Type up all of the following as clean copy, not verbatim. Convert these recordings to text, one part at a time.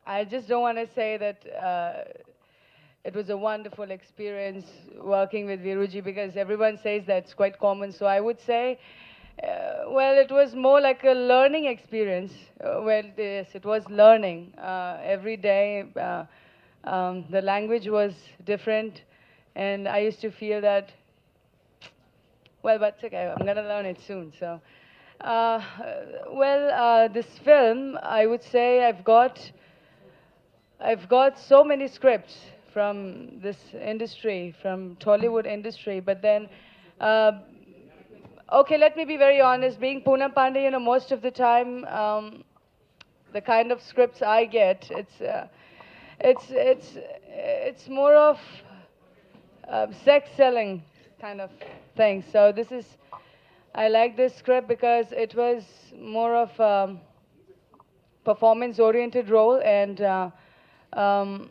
I just don't want to say that it was a wonderful experience working with Viruji because everyone says that's quite common. So I would say, well, it was more like a learning experience. Well, yes, it was learning every day. The language was different, and I used to feel that, well, but it's okay. I'm gonna learn it soon. So, uh, this film, I would say, I've got so many scripts from this industry, from Tollywood industry, but then, uh, okay, let me be very honest. Being Poonam Pandey, most of the time, the kind of scripts I get, it's more of sex selling kind of thing. So I like this script because it was more of performance-oriented role, and um,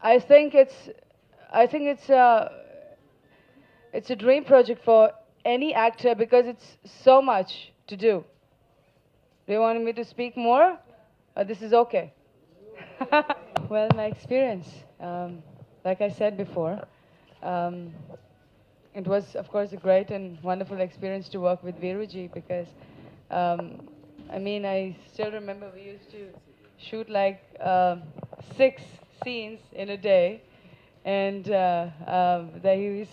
I think it's, I think it's a dream project for any actor because it's so much to do. Do you want me to speak more? Or this is okay? Well, my experience, like I said before, um, it was, of course, a great and wonderful experience to work with Viruji because, I mean, I still remember we used to shoot like 6 scenes in a day, and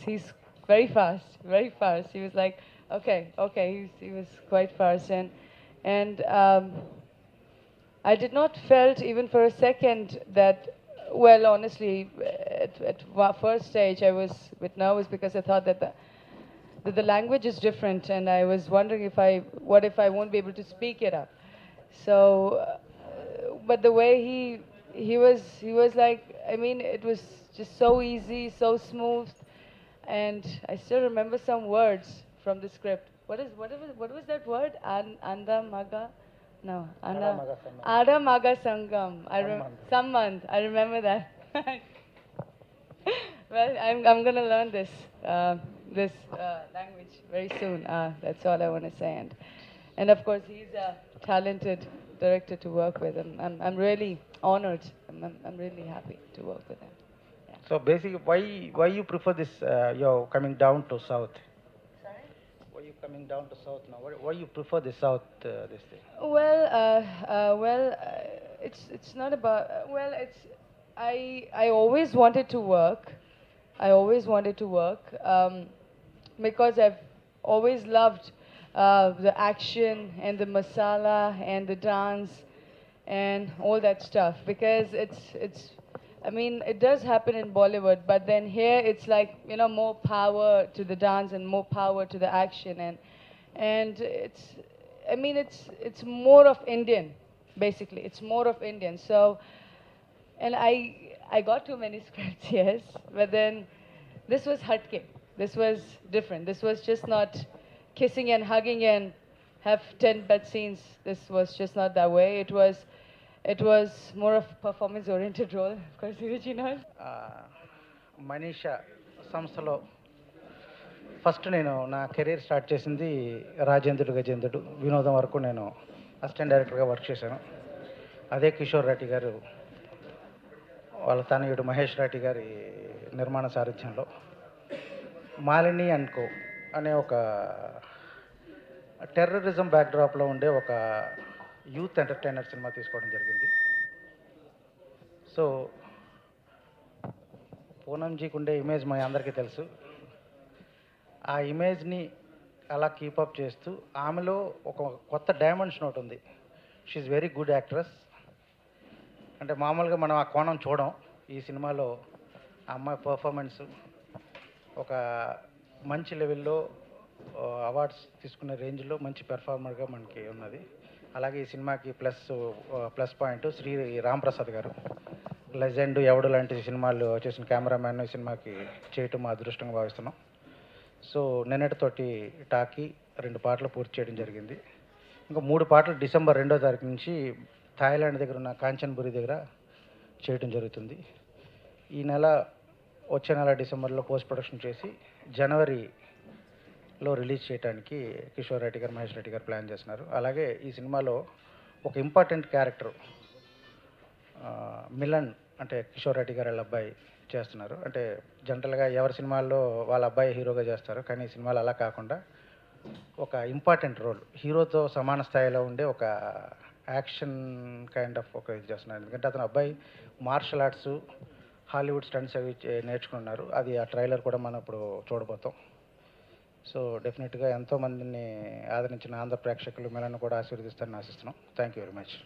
he's very fast, very fast. He was like, okay, okay, he was quite fast, and I did not felt even for a second that, well, honestly, at first stage I was a bit nervous because I thought that the language is different, and I was wondering what if I won't be able to speak it up. So, but the way he was like, I mean, it was just so easy, so smooth, and I still remember some words from the script. What was that word? Andamaga? No, Adamaga Sangam. Sammanth. I remember that. Well, I'm gonna learn this language very soon. That's all I want to say. And of course, he's a talented director to work with. I'm really honored. I'm really happy to work with him. Yeah. So basically, why you prefer this? You're coming down to south. Sorry? Why you coming down to south now? Why you prefer the south? This thing. It's not about. I always wanted to work. I always wanted to work because I've always loved the action and the masala and the dance and all that stuff because it's I mean it does happen in Bollywood, but then here it's like more power to the dance and more power to the action, and I mean it's more of Indian, basically it's more of Indian. So, and I got too many scripts, yes, but then this was hatke. This was different. This was just not kissing and hugging and have 10 bed scenes. This was just not that way. It was more of performance oriented role. Of course, Viruji knows. Manisha సంస్థలో first నేను నా career start చేసింది రాజేంద్రుడు గజేంద్రుడు వినోదం వరకు నేను assistant డైరెక్టర్గా work చేశాను. అదే కిషోర్ రెడ్డి గారు వాళ్ళ తనయుడు మహేష్ రెడ్డి గారి నిర్మాణ సారథ్యంలో మాలిని అండ్ కో అనే ఒక టెర్రరిజం బ్యాక్డ్రాప్లో ఉండే ఒక యూత్ ఎంటర్టైనర్ సినిమా తీసుకోవడం జరిగింది. సో పూనంజీకి ఉండే ఇమేజ్ మా అందరికీ తెలుసు. ఆ ఇమేజ్ని అలా కీపప్ చేస్తూ ఆమెలో ఒక కొత్త డైమెన్షన్ ఒకటి ఉంది. She very good actress. అంటే మామూలుగా మనం ఆ కోణం చూడం. ఈ సినిమాలో ఆ అమ్మాయి పర్ఫార్మెన్స్ ఒక మంచి లెవెల్లో అవార్డ్స్ తీసుకునే రేంజ్లో మంచి పెర్ఫార్మర్గా మనకి ఉన్నది. అలాగే ఈ సినిమాకి ప్లస్ పాయింట్ శ్రీ రాంప్రసాద్ గారు, లెజెండ్, ఎవడు లాంటి సినిమాలు చేసిన కెమెరామ్యాన్ ఈ సినిమాకి చేయటం మా అదృష్టంగా భావిస్తున్నాం. సో నిన్నటితోటి టాకీ 2 పాటలు పూర్తి చేయడం జరిగింది. ఇంకా 3 పాటలు డిసెంబర్ 2వ తారీఖు నుంచి థాయిలాండ్ దగ్గర ఉన్న కాంచన్బురి దగ్గర చేయడం జరుగుతుంది. వచ్చే నెల డిసెంబర్లో పోస్ట్ ప్రొడక్షన్ చేసి జనవరిలో రిలీజ్ చేయడానికి కిషోర్ రెడ్డి గారు, మహేష్ రెడ్డి గారు ప్లాన్ చేస్తున్నారు. అలాగే ఈ సినిమాలో ఒక ఇంపార్టెంట్ క్యారెక్టర్ మిలన్ అంటే కిషోర్ రెడ్డి గారు వాళ్ళ అబ్బాయి చేస్తున్నారు. అంటే జనరల్గా ఎవరి సినిమాల్లో వాళ్ళ అబ్బాయి హీరోగా చేస్తారు, కానీ ఈ సినిమాలో అలా కాకుండా ఒక ఇంపార్టెంట్ రోల్, హీరోతో సమాన స్థాయిలో ఉండే ఒక యాక్షన్ కైండ్ ఆఫ్ ఒక ఇది చేస్తున్నారు. ఎందుకంటే అతను అబ్బాయి మార్షల్ ఆర్ట్స్, హాలీవుడ్ స్టంట్స్ అవి నేర్చుకున్నారు. అది ఆ ట్రైలర్ కూడా మనం ఇప్పుడు చూడబోతాం. సో డెఫినెట్గా ఎంతోమందిని ఆదరించిన ఆంధ్ర ప్రేక్షకులు మిలను కూడా ఆశీర్వదిస్తారని ఆశిస్తున్నాం. Thank you very much.